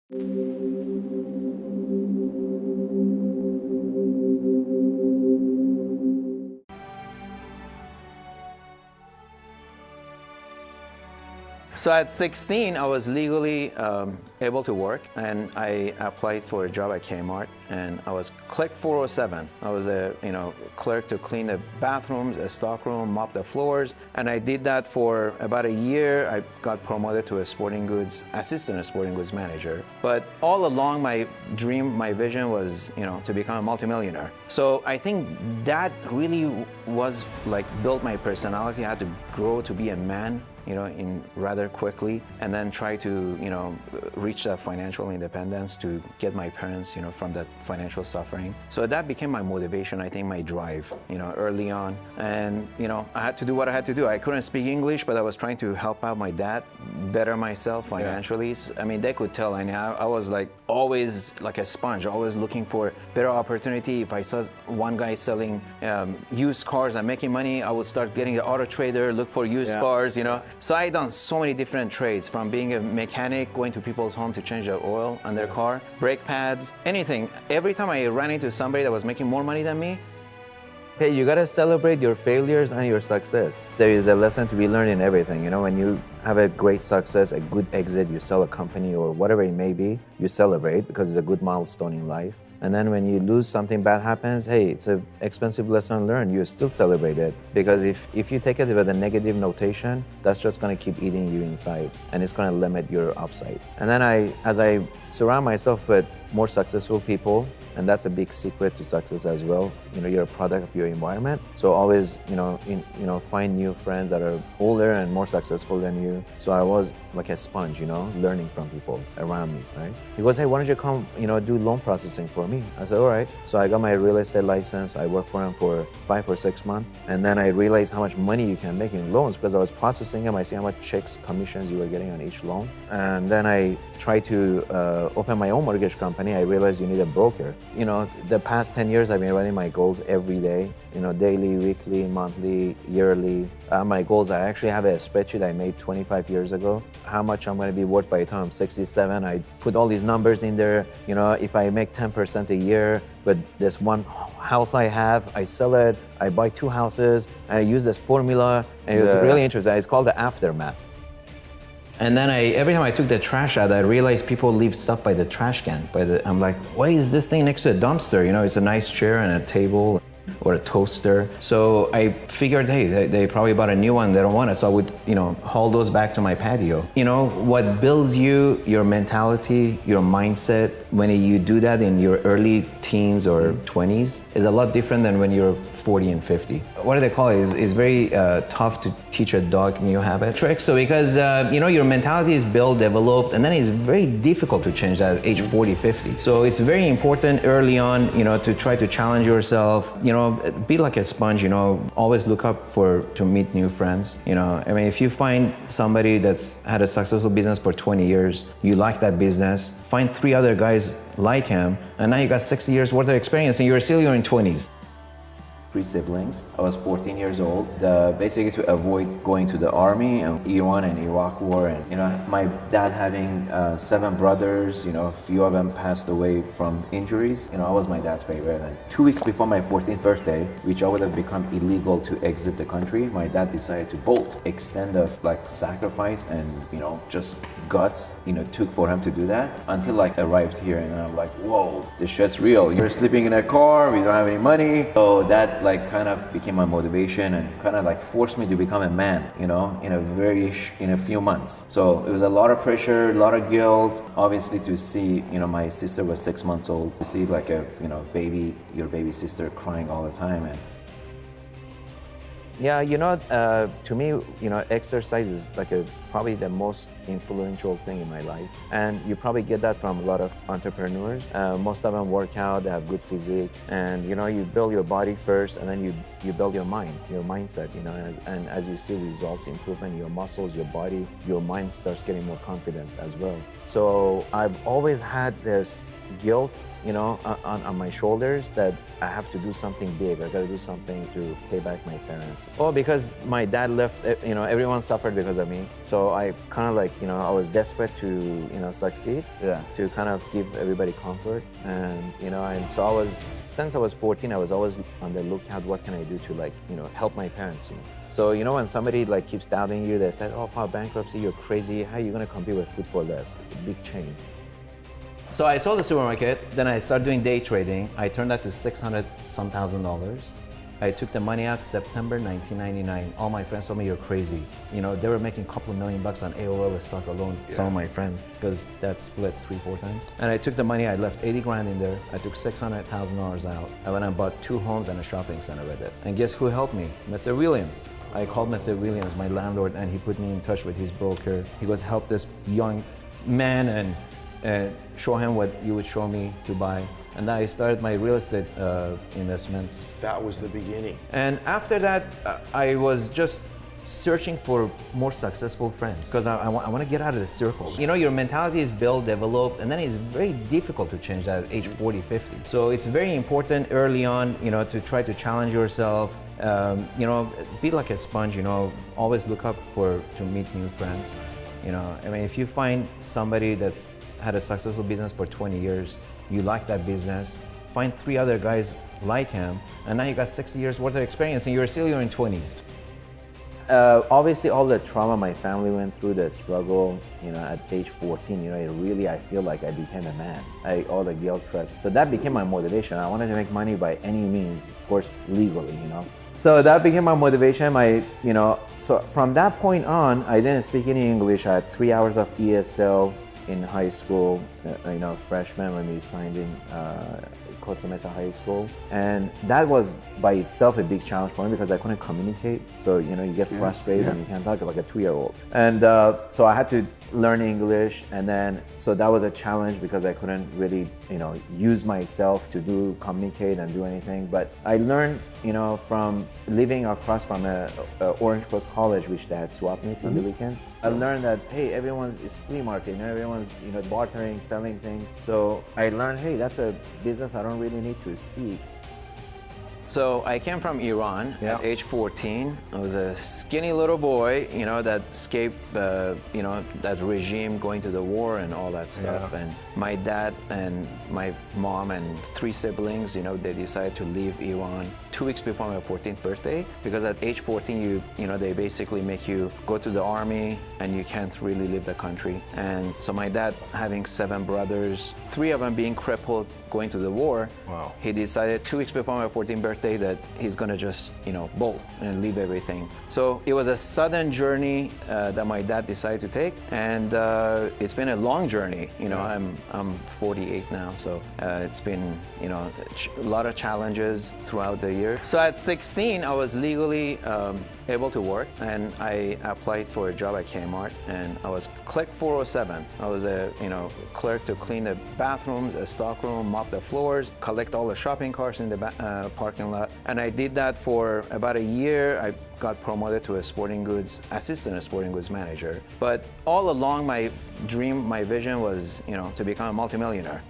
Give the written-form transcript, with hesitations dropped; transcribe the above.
So at 16, I was legally able to work, and I applied for a job at Kmart, and I was clerk 407. I was a clerk to clean the bathrooms, a stockroom, mop the floors, and I did that for about a year. I got promoted to a assistant sporting goods manager. But all along, my dream, my vision was to become a multimillionaire. So I think that really was like built my personality. I had to grow to be a man in rather quickly, and then try to, reach that financial independence to get my parents, from that financial suffering. So that became my motivation, I think my drive, early on. And, I had to do what I had to do. I couldn't speak English, but I was trying to help out my dad, better myself financially. Yeah. I mean, they could tell. I was like always like a sponge, always looking for better opportunity. If I saw one guy selling used cars and making money, I would start getting an auto trader, look for used cars, So I done so many different trades, from being a mechanic, going to people's home to change the oil on their car, brake pads, anything. Every time I ran into somebody that was making more money than me. Hey, you gotta celebrate your failures and your success. There is a lesson to be learned in everything. When you have a great success, a good exit, you sell a company or whatever it may be, you celebrate because it's a good milestone in life. And then when you lose, something bad happens, hey, it's an expensive lesson learned. You still celebrate it, because if you take it with a negative notation, that's just gonna keep eating you inside, and it's gonna limit your upside. And then as I surround myself with more successful people, and that's a big secret to success as well. You're a product of your environment. So always, find new friends that are older and more successful than you. So I was like a sponge, learning from people around me, right? He goes, hey, why don't you come, do loan processing for me? I said, all right. So I got my real estate license. I worked for him for 5 or 6 months. And then I realized how much money you can make in loans, because I was processing them. I see how much checks, commissions you were getting on each loan. And then I tried to open my own mortgage company. I realized you need a broker. The past 10 years, I've been writing my goals every day, daily, weekly, monthly, yearly. My goals, I actually have a spreadsheet I made 25 years ago, how much I'm going to be worth by the time I'm 67. I put all these numbers in there. If I make 10% a year, but this one house I have, I sell it, I buy 2 houses, and I use this formula, and it was really interesting. It's called the aftermath. And then every time I took the trash out, I realized people leave stuff by the trash can. I'm like, why is this thing next to a dumpster? It's a nice chair and a table or a toaster. So I figured, hey, they probably bought a new one, they don't want it. So I would, haul those back to my patio. What builds you, your mentality, your mindset, when you do that in your early teens or 20s, is a lot different than when you're 40 and 50. What do they call it? It's very tough to teach a dog new habit tricks. So because your mentality is built, developed, and then it's very difficult to change that at age 40, 50. So it's very important early on, to try to challenge yourself. Be like a sponge. Always look up to meet new friends. If you find somebody that's had a successful business for 20 years, you like that business, find 3 other guys like him, and now you got 60 years worth of experience, and you're still in your 20s. 3 siblings. I was 14 years old, basically to avoid going to the army and Iran and Iraq war. And my dad having 7 brothers, a few of them passed away from injuries. I was my dad's favorite. And 2 weeks before my 14th birthday, which I would have become illegal to exit the country, my dad decided to bolt. Extent of sacrifice and just guts took for him to do that, until I arrived here, and I'm like, whoa, this shit's real. You're sleeping in a car, we don't have any money. So that kind of became my motivation, and kind of forced me to become a man, in a few months. So it was a lot of pressure, a lot of guilt, obviously, to see, my sister was 6 months old, to see your baby sister crying all the time. And yeah, to me, exercise is probably the most influential thing in my life. And you probably get that from a lot of entrepreneurs. Most of them work out, they have good physique, and you build your body first, and then you build your mind, your mindset, and as you see results, improvement, your muscles, your body, your mind starts getting more confident as well. So I've always had this guilt on my shoulders that I have to do something big. I got to do something to pay back my parents. Well, because my dad left, everyone suffered because of me. So I kind of like, I was desperate to, succeed. Yeah. To kind of give everybody comfort. And so I was, since I was 14, I was always on the lookout, what can I do to like, help my parents, So, when somebody like keeps doubting you, they said, oh, for bankruptcy, you're crazy. How are you going to compete with Food for Less? It's a big chain. So I sold the supermarket, then I started doing day trading. I turned that to $600-some thousand. I took the money out September 1999. All my friends told me you're crazy. They were making a couple of $1 million on AOL stock alone, some of my friends, because that split 3-4 times. And I took the money, I left 80 grand in there. I took $600,000 out. I went and bought 2 homes and a shopping center with it. And guess who helped me? Mr. Williams. I called Mr. Williams, my landlord, and he put me in touch with his broker. He goes, help this young man and show him what you would show me to buy. And then I started my real estate investments. That was the beginning. And after that, I was just searching for more successful friends because I want to get out of the circle. Your mentality is built, developed, and then it's very difficult to change that at age 40, 50. So it's very important early on, to try to challenge yourself. Be like a sponge, always look up to meet new friends. If you find somebody that's had a successful business for 20 years, you like that business, find 3 other guys like him, and now you got 60 years worth of experience and you're still in your 20s. Obviously, all the trauma my family went through, the struggle, at age 14, I feel like I became a man. All the guilt trip. So that became my motivation. I wanted to make money by any means, of course, legally, So that became my motivation. So from that point on, I didn't speak any English. I had 3 hours of ESL in high school, freshman when we signed in Costa Mesa High School. And that was by itself a big challenge for me because I couldn't communicate. So, you get frustrated when you can't talk like a 2-year-old. And so I had to learn English. And then, so that was a challenge because I couldn't really, use myself to communicate and do anything. But I learned, from living across from a Orange Coast College, which they had swap meets on the weekend. I learned that, hey, it's flea market, everyone's, bartering, selling things. So I learned, hey, that's a business I don't really need to speak. So I came from Iran at age 14. I was a skinny little boy, that escaped, that regime going to the war and all that stuff. Yeah. And my dad and my mom and 3 siblings, they decided to leave Iran 2 weeks before my 14th birthday because at age 14, they basically make you go to the army and you can't really leave the country. And so my dad, having 7 brothers, 3 of them being crippled, going to the war, wow. He decided 2 weeks before my 14th birthday that he's gonna just, bolt and leave everything. So it was a sudden journey that my dad decided to take, and it's been a long journey. I'm 48 now, so it's been, a lot of challenges throughout the year. So at 16, I was legally able to work, and I applied for a job at Kmart, and I was clerk 407. I was a clerk to clean the bathrooms, a stockroom, mop the floors, collect all the shopping carts in the parking lot. And I did that for about a year. I got promoted to assistant sporting goods manager. But all along, my dream, my vision was, to become a multimillionaire.